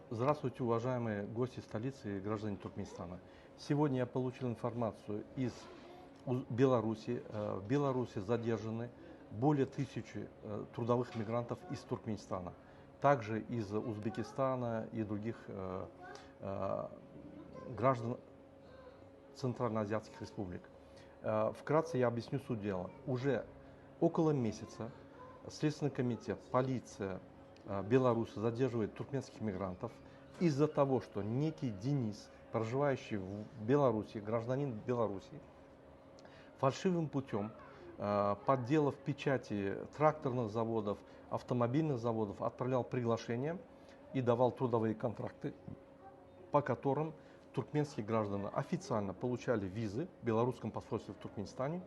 Здравствуйте, уважаемые гости столицы и граждане Туркменистана. Сегодня я получил информацию из Беларуси. В Беларуси задержаны более 1000 трудовых мигрантов из Туркменистана, также из Узбекистана и других граждан центральноазиатских республик. Вкратце я объясню суть дела. Уже около месяца Следственный комитет, полиция Беларуси задерживает туркменских мигрантов из-за того, что некий Денис, проживающий в Беларуси, гражданин Беларуси, фальшивым путем, подделав печати тракторных заводов, автомобильных заводов, отправлял приглашения и давал трудовые контракты, по которым туркменские граждане официально получали визы в белорусском посольстве в Туркменистане,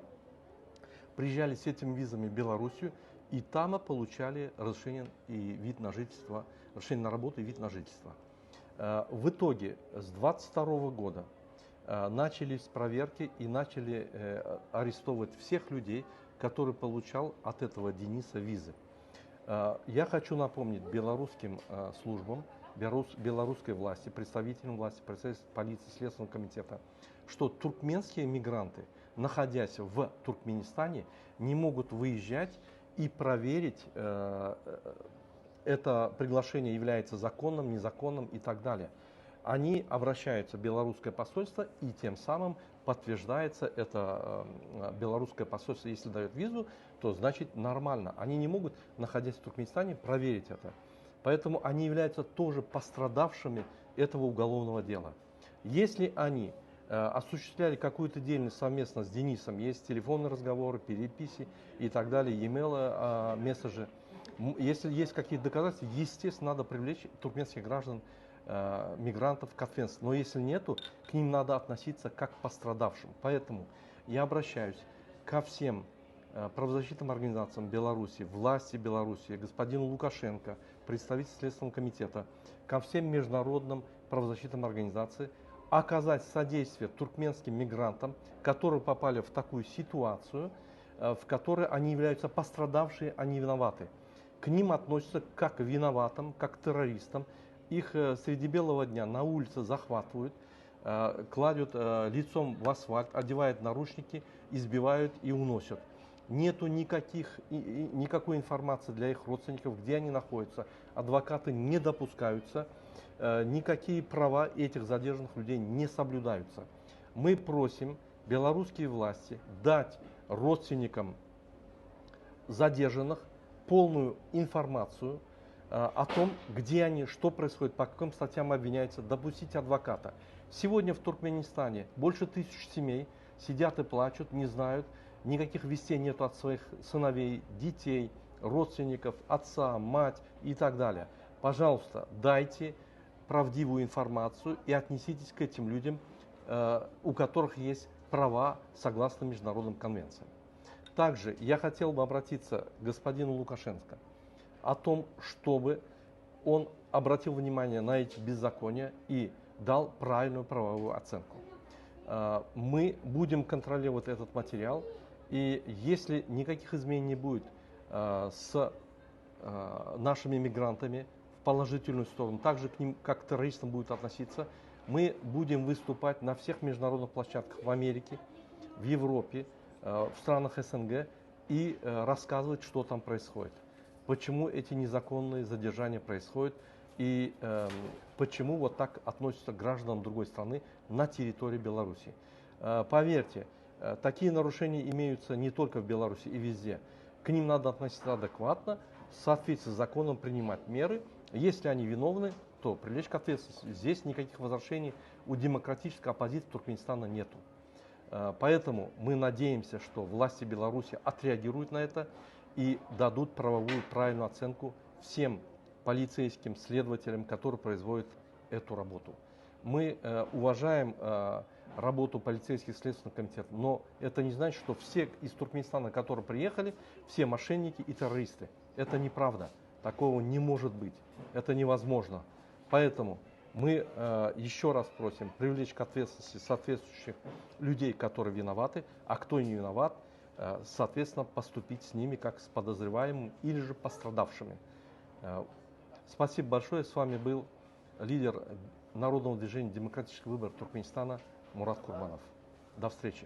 приезжали с этими визами в Белоруссию и там получали разрешение и вид на жительство, разрешение на работу и вид на жительство. В итоге с 22 года начались проверки и начали арестовывать всех людей, которые получал от этого Дениса визы. Я хочу напомнить белорусским службам, белорусской власти, представителям власти, представителям полиции, Следственного комитета, что туркменские мигранты, находясь в Туркменистане, не могут выезжать и проверить, это приглашение является законным, незаконным и так далее. Они обращаются в белорусское посольство, и тем самым подтверждается это белорусское посольство. Если дает визу, то значит нормально. Они не могут, находясь в Туркменистане, проверить это. Поэтому они являются тоже пострадавшими этого уголовного дела. Если они осуществляли какую-то деятельность совместно с Денисом, есть телефонные разговоры, переписи и так далее, e-mail, месседжи. Если есть какие-то доказательства, естественно, надо привлечь туркменских граждан, мигрантов к ответственности. Но если нету, к ним надо относиться как к пострадавшим. Поэтому я обращаюсь ко всем правозащитным организациям Беларуси, власти Беларуси, господину Лукашенко, представителю Следственного комитета, ко всем международным правозащитным организациям, оказать содействие туркменским мигрантам, которые попали в такую ситуацию, в которой они являются пострадавшие, они виноваты. К ним относятся как к виноватым, как к террористам. Их среди белого дня на улице захватывают, кладут лицом в асфальт, одевают наручники, избивают и уносят. Нету никакой информации для их родственников, где они находятся. Адвокаты не допускаются, никакие права этих задержанных людей не соблюдаются. Мы просим белорусские власти дать родственникам задержанных полную информацию о том, где они, что происходит, по каким статьям обвиняются, допустить адвоката. Сегодня в Туркменистане больше 1000 семей сидят и плачут, не знают, никаких вестей нет от своих сыновей, детей, родственников, отца, мать и так далее. Пожалуйста, дайте правдивую информацию и отнеситесь к этим людям, у которых есть права согласно международным конвенциям. Также я хотел бы обратиться к господину Лукашенко о том, чтобы он обратил внимание на эти беззакония и дал правильную правовую оценку. Мы будем контролировать этот материал, и если никаких изменений не будет с нашими мигрантами в положительную сторону, также к ним как к террористам будет относиться, мы будем выступать на всех международных площадках в Америке, в Европе, в странах СНГ и рассказывать, что там происходит. Почему эти незаконные задержания происходят и почему вот так относятся к гражданам другой страны на территории Беларуси. Поверьте, такие нарушения имеются не только в Беларуси и везде. К ним надо относиться адекватно, в соответствии с законом принимать меры. Если они виновны, то привлечь к ответственности. Здесь никаких возражений у демократической оппозиции Туркменистана нету. Поэтому мы надеемся, что власти Беларуси отреагируют на это и дадут правовую правильную оценку всем полицейским следователям, которые производят эту работу. Мы уважаем работу полицейских следственных комитетов, но это не значит, что все из Туркменистана, которые приехали, все мошенники и террористы. Это неправда. Такого не может быть. Это невозможно. Поэтому мы еще раз просим привлечь к ответственности соответствующих людей, которые виноваты, а кто не виноват, соответственно, поступить с ними как с подозреваемым или же пострадавшими. Спасибо большое. С вами был лидер Народного движения «Демократический выбор Туркменистана» Мурат Курбанов. До встречи.